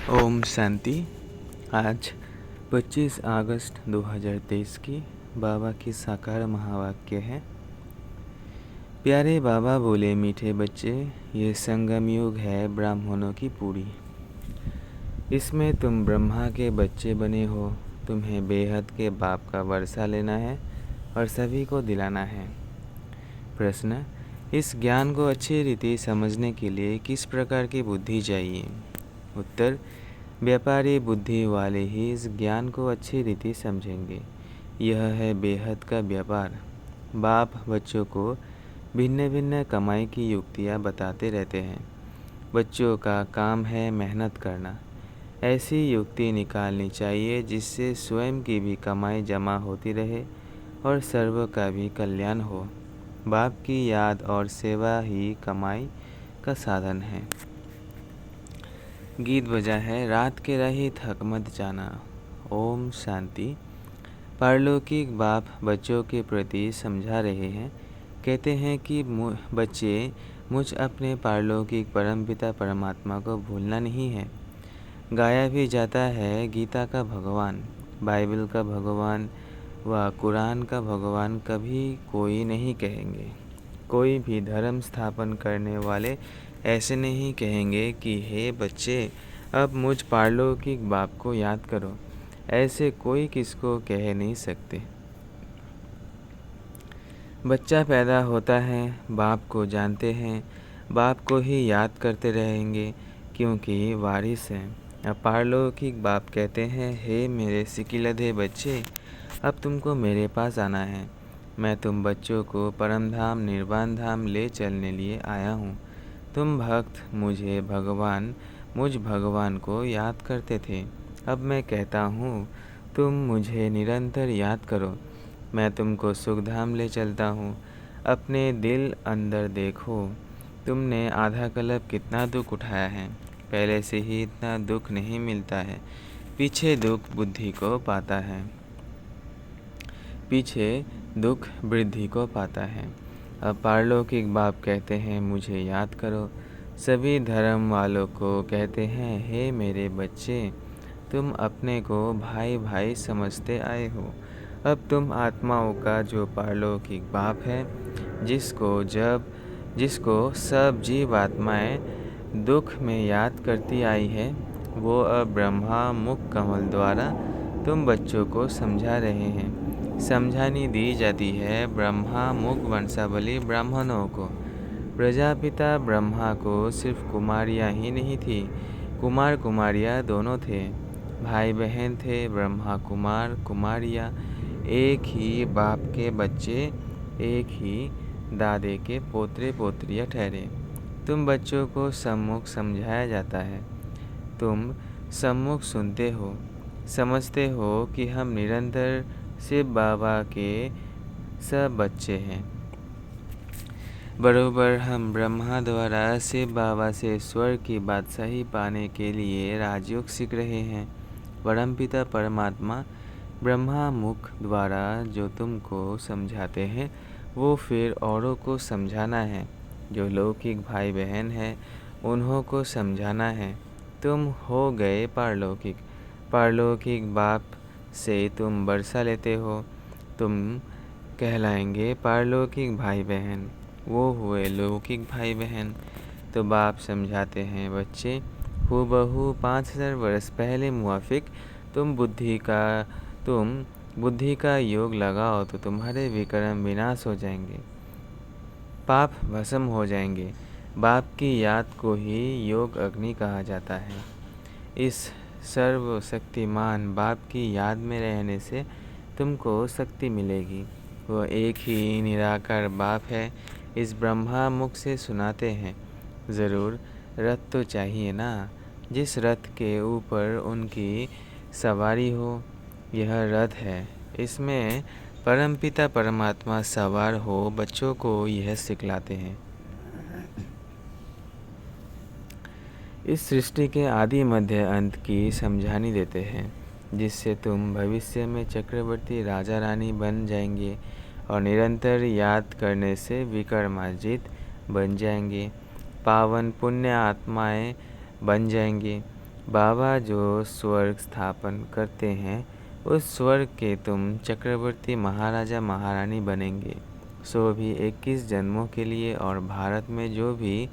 ओम शांति। आज 25 अगस्त 2023 की बाबा की साकार महावाक्य है। प्यारे बाबा बोले, मीठे बच्चे, ये संगम युग है ब्राह्मणों की पूरी। इसमें तुम ब्रह्मा के बच्चे बने हो। तुम्हें बेहद के बाप का वर्षा लेना है और सभी को दिलाना है। प्रश्न: इस ज्ञान को अच्छी रीति समझने के लिए किस प्रकार की बुद्धि चाहिए? उत्तर: व्यापारी बुद्धि वाले ही इस ज्ञान को अच्छी रीति समझेंगे। यह है बेहद का व्यापार। बाप बच्चों को भिन्न भिन्न कमाई की युक्तियाँ बताते रहते हैं। बच्चों का काम है मेहनत करना। ऐसी युक्ति निकालनी चाहिए जिससे स्वयं की भी कमाई जमा होती रहे और सर्व का भी कल्याण हो। बाप की याद और सेवा ही कमाई का साधन है। गीत बजा है, रात के रही थक मत जाना। ओम शांति। पारलौकिक बाप बच्चों के प्रति समझा रहे हैं। कहते हैं कि बच्चे, मुझ अपने पारलौकिक परमपिता परमात्मा को भूलना नहीं है। गाया भी जाता है, गीता का भगवान, बाइबल का भगवान व कुरान का भगवान कभी कोई नहीं कहेंगे। कोई भी धर्म स्थापन करने वाले ऐसे नहीं कहेंगे कि हे बच्चे, अब मुझ पारलौकिक बाप को याद करो। ऐसे कोई किसको कह नहीं सकते। बच्चा पैदा होता है, बाप को जानते हैं, बाप को ही याद करते रहेंगे क्योंकि वारिस हैं। अब पारलौकिक बाप कहते हैं, हे मेरे सिकिलधे बच्चे, अब तुमको मेरे पास आना है। मैं तुम बच्चों को परम धाम निर्वाण धाम ले चलने लिए आया हूँ। तुम भक्त मुझ भगवान को याद करते थे। अब मैं कहता हूँ, तुम मुझे निरंतर याद करो। मैं तुमको सुखधाम ले चलता हूँ। अपने दिल अंदर देखो। तुमने आधा कल्प कितना दुख उठाया है। पहले से ही इतना दुख नहीं मिलता है। पीछे दुख बुद्धि को पाता है। पीछे दुख वृद्धि को पाता है। अब पारलौकिक बाप कहते हैं, मुझे याद करो। सभी धर्म वालों को कहते हैं, हे मेरे बच्चे, तुम अपने को भाई भाई समझते आए हो। अब तुम आत्माओं का जो पारलौकिक बाप है, जिसको सब जीव आत्माएं दुख में याद करती आई है, वो अब ब्रह्मा मुख कमल द्वारा तुम बच्चों को समझा रहे हैं। समझानी दी जाती है ब्रह्मा मुख वंशावली ब्राह्मणों को। प्रजापिता ब्रह्मा को सिर्फ कुमारियाँ ही नहीं थी, कुमार कुमारियाँ दोनों थे। भाई बहन थे। ब्रह्मा कुमार कुमारियाँ एक ही बाप के बच्चे, एक ही दादे के पोतरे पोतरियाँ ठहरे। तुम बच्चों को सम्मुख समझाया जाता है। तुम सम्मुख सुनते हो, समझते हो कि हम निरंतर शिव बाबा के सब बच्चे हैं। बरोबर हम ब्रह्मा द्वारा शिव बाबा से स्वर्ग की बादशाही पाने के लिए राजयोग सीख रहे हैं। परमपिता परमात्मा ब्रह्मा मुख द्वारा जो तुमको समझाते हैं, वो फिर औरों को समझाना है। जो लौकिक भाई बहन हैं, उन्हों को समझाना है। तुम हो गए पारलौकिक। पारलौकिक बाप से तुम वर्षा लेते हो। तुम कहलाएंगे पारलौकिक भाई बहन। वो हुए लौकिक भाई बहन। तो बाप समझाते हैं, बच्चे, हूबहू 5000 वर्ष पहले मुआफिक तुम बुद्धि का योग लगाओ तो तुम्हारे विक्रम विनाश हो जाएंगे, पाप भस्म हो जाएंगे। बाप की याद को ही योग अग्नि कहा जाता है। इस सर्वशक्तिमान बाप की याद में रहने से तुमको शक्ति मिलेगी। वो एक ही निराकार बाप है। इस ब्रह्मा मुख से सुनाते हैं। ज़रूर रथ तो चाहिए ना, जिस रथ के ऊपर उनकी सवारी हो। यह रथ है। इसमें परमपिता परमात्मा सवार हो बच्चों को यह सिखलाते हैं। इस सृष्टि के आदि मध्य अंत की समझानी देते हैं, जिससे तुम भविष्य में चक्रवर्ती राजा रानी बन जाएंगे और निरंतर याद करने से विक्रमाजित बन जाएंगे, पावन पुण्य आत्माएं बन जाएंगे। बाबा जो स्वर्ग स्थापन करते हैं उस स्वर्ग के तुम चक्रवर्ती महाराजा महारानी बनेंगे, सो भी 21 जन्मों के लिए। और भारत में जो भी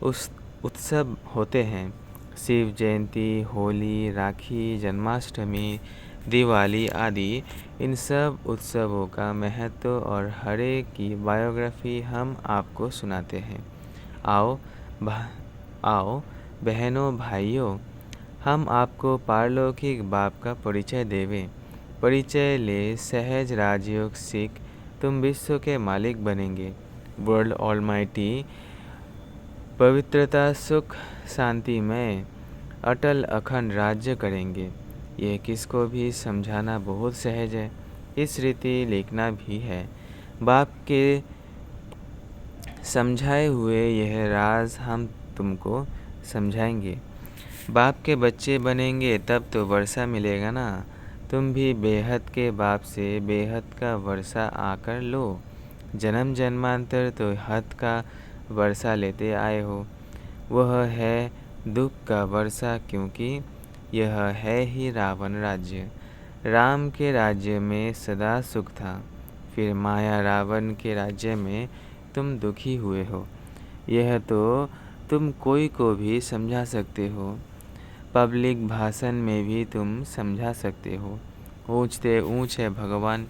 उस उत्सव होते हैं, शिव जयंती, होली, राखी, जन्माष्टमी, दिवाली आदि, इन सब उत्सवों का महत्व और हर एक की बायोग्राफी हम आपको सुनाते हैं। आओ आओ बहनों भाइयों, हम आपको पारलौकिक बाप का परिचय देवें। परिचय ले सहज राजयोग सीख, तुम विश्व के मालिक बनेंगे। वर्ल्ड ऑलमाइटी पवित्रता सुख शांति में अटल अखंड राज्य करेंगे। यह किसको भी समझाना बहुत सहज है, इस रीति लिखना भी है। बाप के समझाए हुए यह राज हम तुमको समझाएंगे। बाप के बच्चे बनेंगे तब तो वर्षा मिलेगा ना। तुम भी बेहद के बाप से बेहद का वर्षा आकर लो। जन्म जन्मांतर तो हद का वर्षा लेते आए हो, वह है दुख का वर्षा, क्योंकि यह है ही रावण राज्य। राम के राज्य में सदा सुख था, फिर माया रावण के राज्य में तुम दुखी हुए हो। यह तो तुम कोई को भी समझा सकते हो, पब्लिक भाषण में भी तुम समझा सकते हो। ऊंचते ऊंच है भगवान,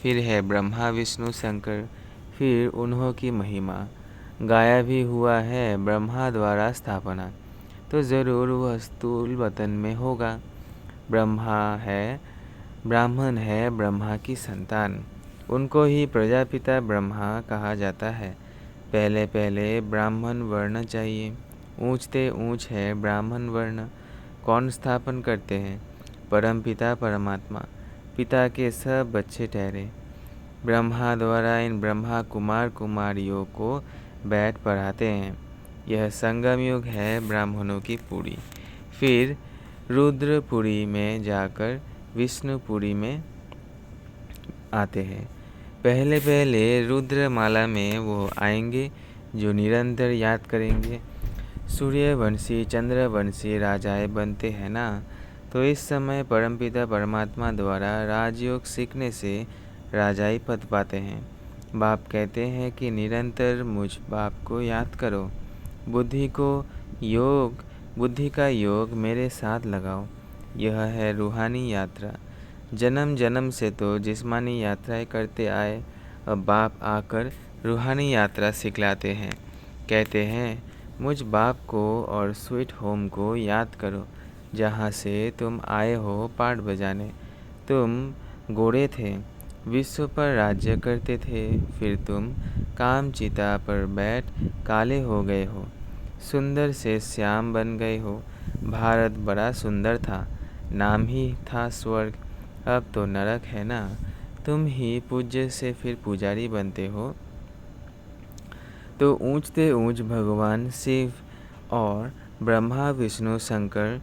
फिर है ब्रह्मा विष्णु शंकर, फिर उन्हों की महिमा। गाया भी हुआ है ब्रह्मा द्वारा स्थापना, तो ज़रूर वह स्थूल वतन में होगा। ब्राह्मण है ब्रह्मा की संतान, उनको ही प्रजापिता ब्रह्मा कहा जाता है। पहले पहले ब्राह्मण वर्ण चाहिए। ऊंचते ऊंच है ब्राह्मण वर्ण। कौन स्थापन करते हैं? परमपिता परमात्मा, पिता के सब बच्चे ठहरे। ब्रह्मा द्वारा इन ब्रह्मा कुमार कुमारियों को बैठ पढ़ाते हैं। यह संगम युग है ब्राह्मणों की पुरी। फिर रुद्रपुरी में जाकर विष्णुपुरी में आते हैं। पहले पहले रुद्रमाला में वो आएंगे जो निरंतर याद करेंगे। सूर्यवंशी चंद्रवंशी राजाएं बनते हैं ना, तो इस समय परमपिता परमात्मा द्वारा राजयोग सीखने से राजाई पद पाते हैं। बाप कहते हैं कि निरंतर मुझ बाप को याद करो। बुद्धि का योग मेरे साथ लगाओ। यह है रूहानी यात्रा। जन्म जन्म से तो जिस्मानी यात्राएं करते आए, अब बाप आकर रूहानी यात्रा सिखलाते हैं। कहते हैं मुझ बाप को और स्वीट होम को याद करो, जहाँ से तुम आए हो पाठ बजाने। तुम गोरे थे, विश्व पर राज्य करते थे, फिर तुम काम चिता पर बैठ काले हो गए हो, सुंदर से श्याम बन गए हो। भारत बड़ा सुंदर था, नाम ही था स्वर्ग, अब तो नरक है ना। तुम ही पूज्य से फिर पुजारी बनते हो। तो ऊंचते ऊंच भगवान शिव और ब्रह्मा विष्णु शंकर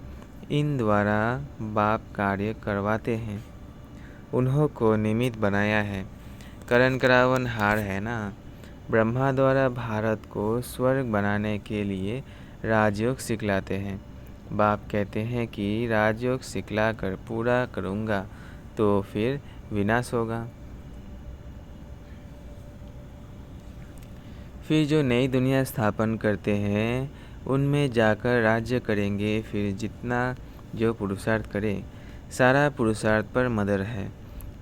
इन द्वारा बाप कार्य करवाते हैं। उन्हों को निमित्त बनाया है। करण करावन हार है ना। ब्रह्मा द्वारा भारत को स्वर्ग बनाने के लिए राजयोग सिखलाते हैं। बाप कहते हैं कि राजयोग सिखला कर पूरा करूँगा तो फिर विनाश होगा। फिर जो नई दुनिया स्थापन करते हैं उनमें जाकर राज्य करेंगे। फिर जितना जो पुरुषार्थ करे, सारा पुरुषार्थ पर मदर है।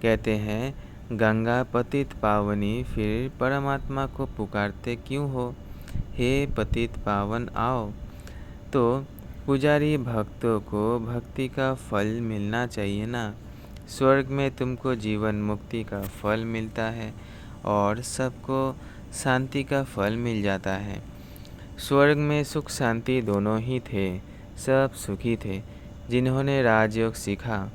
कहते हैं गंगा पतित पावनी, फिर परमात्मा को पुकारते क्यों हो? हे पतित पावन आओ। तो पुजारी भक्तों को भक्ति का फल मिलना चाहिए ना। स्वर्ग में तुमको जीवन मुक्ति का फल मिलता है और सबको शांति का फल मिल जाता है। स्वर्ग में सुख शांति दोनों ही थे, सब सुखी थे। जिन्होंने राजयोग सीखा,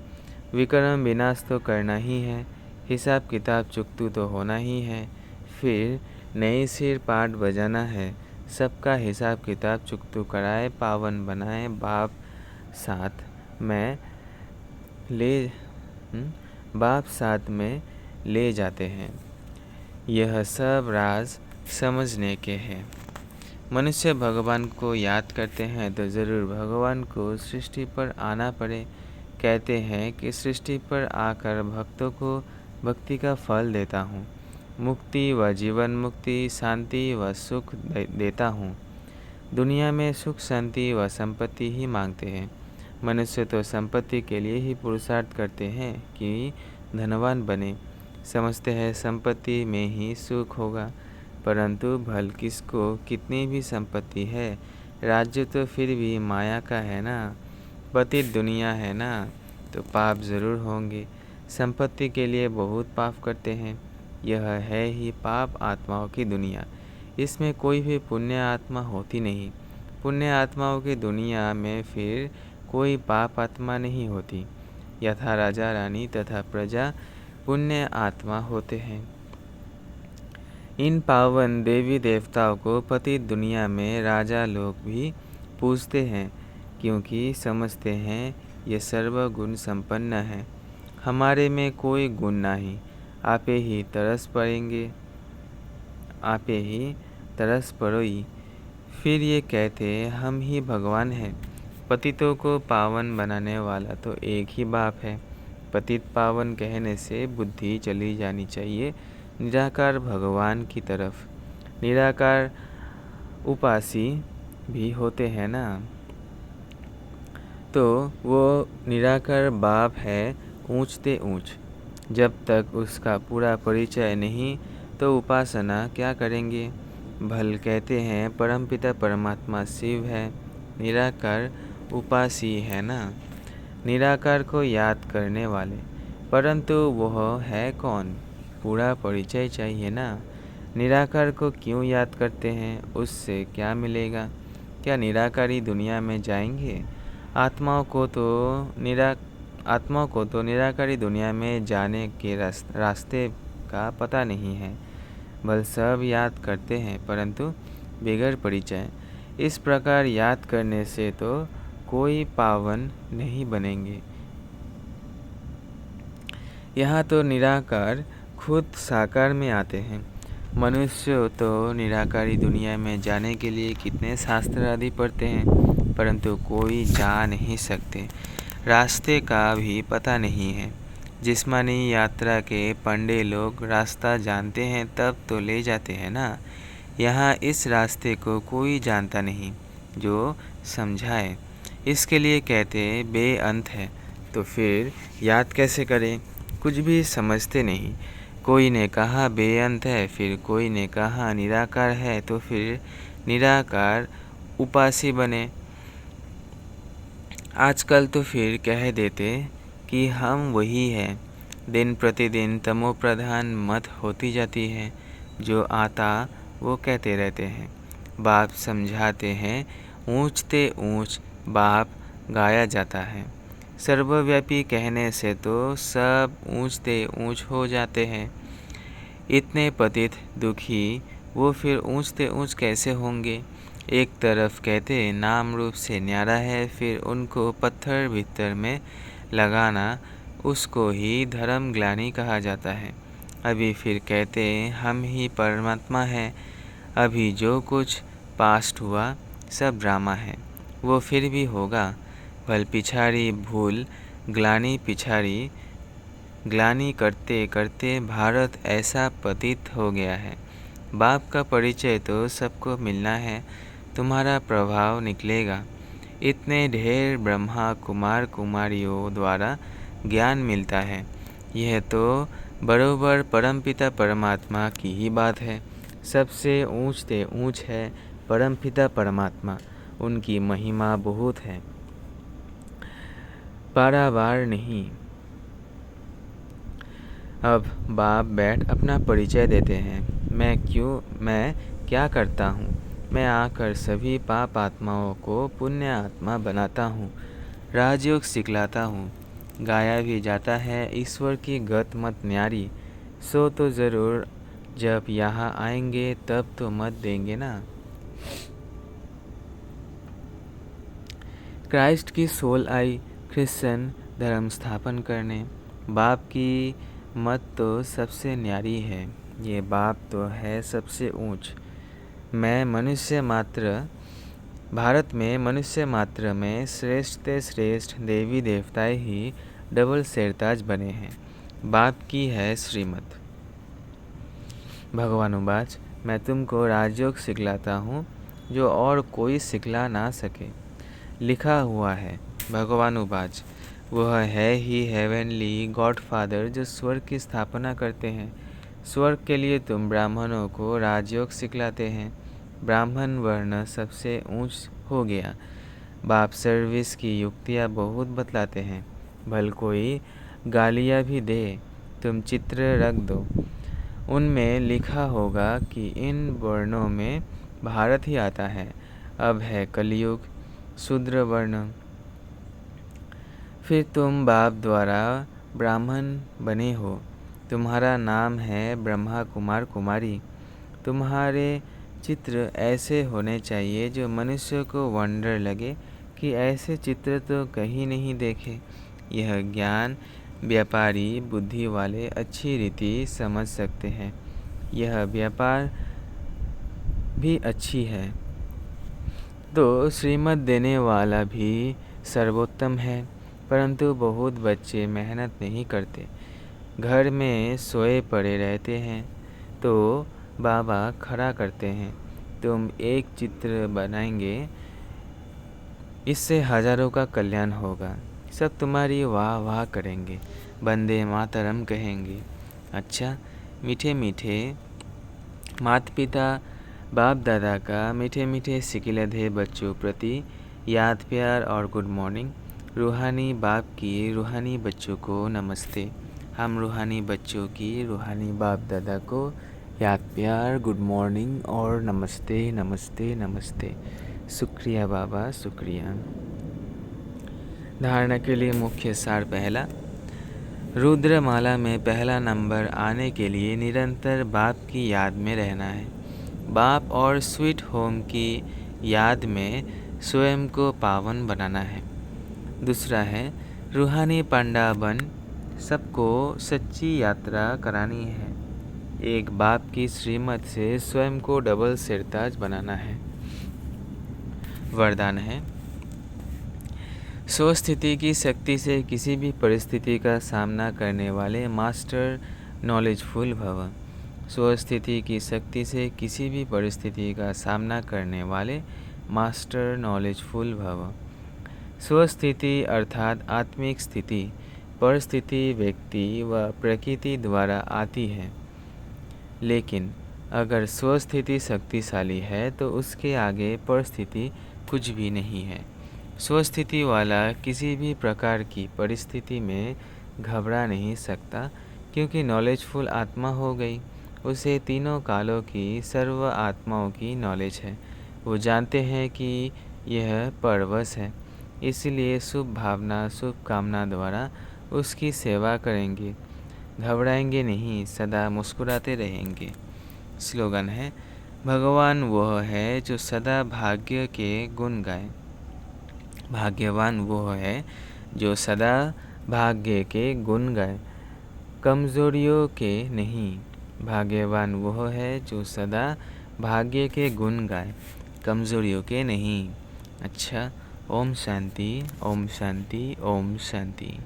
विक्रम विनाश तो करना ही है, हिसाब किताब चुकतू तो होना ही है, फिर नई सिर पाठ बजाना है, सबका हिसाब किताब चुकतू कराए, पावन बनाए, बाप साथ में ले जाते हैं। यह सब राज समझने के हैं। मनुष्य भगवान को याद करते हैं तो ज़रूर भगवान को सृष्टि पर आना पड़े। कहते हैं कि सृष्टि पर आकर भक्तों को भक्ति का फल देता हूँ, मुक्ति व जीवन मुक्ति, शांति व सुख देता हूँ। दुनिया में सुख, शांति व संपत्ति ही मांगते हैं। मनुष्य तो संपत्ति के लिए ही पुरुषार्थ करते हैं कि धनवान बने। समझते हैं संपत्ति में ही सुख होगा, परंतु भल किसको कितनी भी संपत्ति है, राज्य तो फिर भी माया का है ना, पतित दुनिया है ना, तो पाप जरूर होंगे। संपत्ति के लिए बहुत पाप करते हैं। यह है ही पाप आत्माओं की दुनिया। इसमें कोई भी पुण्य आत्मा होती नहीं। पुण्य आत्माओं की दुनिया में फिर कोई पाप आत्मा नहीं होती। यथा राजा रानी तथा प्रजा पुण्य आत्मा होते हैं। इन पावन देवी देवताओं को पतित दुनिया में राजा लोग भी पूजते हैं, क्योंकि समझते हैं ये सर्वगुण संपन्न है, हमारे में कोई गुण नहीं। आपे ही तरस पड़ेंगे, आपे ही तरस पड़ोई। फिर ये कहते हम ही भगवान हैं। पतितों को पावन बनाने वाला तो एक ही बाप है। पतित पावन कहने से बुद्धि चली जानी चाहिए निराकार भगवान की तरफ। निराकार उपासी भी होते हैं ना, तो वो निराकार बाप है ऊंचते ऊंच। जब तक उसका पूरा परिचय नहीं तो उपासना क्या करेंगे। भल कहते हैं परमपिता परमात्मा शिव है, निराकार उपासी है ना, निराकार को याद करने वाले। परंतु वह है कौन, पूरा परिचय चाहिए ना। निराकार को क्यों याद करते हैं, उससे क्या मिलेगा। क्या निराकारी दुनिया में जाएंगे। आत्माओं को तो निराकारी दुनिया में जाने के रास्ते का पता नहीं है। बल सब याद करते हैं, परंतु बगैर परिचय। इस प्रकार याद करने से तो कोई पावन नहीं बनेंगे। यहाँ तो निराकार खुद साकार में आते हैं। मनुष्य तो निराकारी दुनिया में जाने के लिए कितने शास्त्र आदि पढ़ते हैं, परंतु कोई जा नहीं सकते। रास्ते का भी पता नहीं है। जिस्मानी यात्रा के पंडे लोग रास्ता जानते हैं तब तो ले जाते हैं ना। यहाँ इस रास्ते को कोई जानता नहीं जो समझाए। इसके लिए कहते बेअंत है, तो फिर याद कैसे करें। कुछ भी समझते नहीं। कोई ने कहा बेअंत है, फिर कोई ने कहा निराकार है, तो फिर निराकार उपासी बने। आजकल तो फिर कह देते कि हम वही हैं। दिन प्रतिदिन तमो प्रधान मत होती जाती है। जो आता वो कहते रहते हैं। बाप समझाते हैं, ऊंचते ऊंच बाप गाया जाता है। सर्वव्यापी कहने से तो सब ऊंचते ऊंच हो जाते हैं। इतने पतित दुखी वो फिर ऊंचते ऊंच कैसे होंगे। एक तरफ कहते नाम रूप से न्यारा है, फिर उनको पत्थर भीतर में लगाना, उसको ही धर्म ग्लानि कहा जाता है। अभी फिर कहते हम ही परमात्मा है। अभी जो कुछ पास्ट हुआ सब ड्रामा है, वो फिर भी होगा। भल पिछाड़ी भूल ग्लानि पिछाड़ी, ग्लानि करते करते भारत ऐसा पतित हो गया है। बाप का परिचय तो सबको मिलना है, तुम्हारा प्रभाव निकलेगा। इतने ढेर ब्रह्मा कुमार कुमारियों द्वारा ज्ञान मिलता है। यह तो बरोबर परमपिता परमात्मा की ही बात है। सबसे ऊंचते ऊंच है परमपिता परमात्मा, उनकी महिमा बहुत है, पारावार नहीं। अब बाप बैठ अपना परिचय देते हैं। मैं क्या करता हूँ। मैं आकर सभी पाप आत्माओं को पुण्य आत्मा बनाता हूँ, राजयोग सिखलाता हूँ। गाया भी जाता है ईश्वर की गत मत न्यारी। सो तो ज़रूर जब यहाँ आएंगे तब तो मत देंगे ना। क्राइस्ट की सोल आई क्रिश्चियन धर्म स्थापन करने। बाप की मत तो सबसे न्यारी है। ये बाप तो है सबसे ऊंच। भारत में मनुष्य मात्र में श्रेष्ठ से श्रेष्ठ देवी देवताएं ही डबल सिरताज बने हैं। बाप की है श्रीमत। भगवानुवाच, मैं तुमको राजयोग सिखलाता हूँ जो और कोई सिखला ना सके। लिखा हुआ है। भगवानुवाच, वह है ही हेवनली गॉडफादर जो स्वर्ग की स्थापना करते हैं। स्वर्ग के लिए तुम ब्राह्मणों को राजयोग सिखलाते हैं। ब्राह्मण वर्ण सबसे ऊंच हो गया। बाप सर्विस की युक्तियाँ बहुत बतलाते हैं। भल कोई गालियाँ भी दे, तुम चित्र रख दो, उनमें लिखा होगा कि इन वर्णों में भारत ही आता है। अब है कलयुग, शूद्र वर्ण। फिर तुम बाप द्वारा ब्राह्मण बने हो। तुम्हारा नाम है ब्रह्मा कुमार कुमारी। तुम्हारे चित्र ऐसे होने चाहिए जो मनुष्य को वंडर लगे कि ऐसे चित्र तो कहीं नहीं देखे। यह ज्ञान व्यापारी बुद्धि वाले अच्छी रीति समझ सकते हैं। यह व्यापार भी अच्छी है तो श्रीमत देने वाला भी सर्वोत्तम है, परंतु बहुत बच्चे मेहनत नहीं करते, घर में सोए पड़े रहते हैं तो बाबा खड़ा करते हैं। तुम एक चित्र बनाएंगे, इससे हजारों का कल्याण होगा। सब तुम्हारी वाह वाह करेंगे, वंदे मातरम कहेंगे। अच्छा, मीठे मीठे माता पिता बाप दादा का मीठे मीठे सिकिलधे बच्चों प्रति याद प्यार और गुड मॉर्निंग। रूहानी बाप की रूहानी बच्चों को नमस्ते। हम रूहानी बच्चों की रूहानी बाप दादा को याद प्यार, गुड मॉर्निंग और नमस्ते नमस्ते नमस्ते। शुक्रिया बाबा, शुक्रिया। धारणा के लिए मुख्य सार। पहला, रुद्रमाला में पहला नंबर आने के लिए निरंतर बाप की याद में रहना है। बाप और स्वीट होम की याद में स्वयं को पावन बनाना है। दूसरा है, रूहानी पंडा बन सबको सच्ची यात्रा करानी है। एक बाप की श्रीमत से स्वयं को डबल सिरताज बनाना है। वरदान है, स्वस्थिति की शक्ति से किसी भी परिस्थिति का सामना करने वाले मास्टर नॉलेजफुल भव। स्वस्थिति की शक्ति से किसी भी परिस्थिति का सामना करने वाले मास्टर नॉलेजफुल भव। स्वस्थिति अर्थात आत्मिक स्थिति, परिस्थिति व्यक्ति व प्रकृति द्वारा आती है, लेकिन अगर स्वस्थिति शक्तिशाली है तो उसके आगे परिस्थिति कुछ भी नहीं है। स्वस्थिति वाला किसी भी प्रकार की परिस्थिति में घबरा नहीं सकता, क्योंकि नॉलेजफुल आत्मा हो गई। उसे तीनों कालों की सर्व आत्माओं की नॉलेज है। वो जानते हैं कि यह परवश है, इसलिए शुभ भावना शुभ कामना द्वारा उसकी सेवा करेंगे। घबराएंगे नहीं, सदा मुस्कुराते रहेंगे। स्लोगन है, भगवान वह है जो सदा भाग्य के गुण गाए। भाग्यवान वो है जो सदा भाग्य के गुण गाए, कमजोरियों के नहीं। भाग्यवान वो है जो सदा भाग्य के गुण गाए, कमजोरियों के नहीं। अच्छा, ओम शांति, ओम शांति, ओम शांति।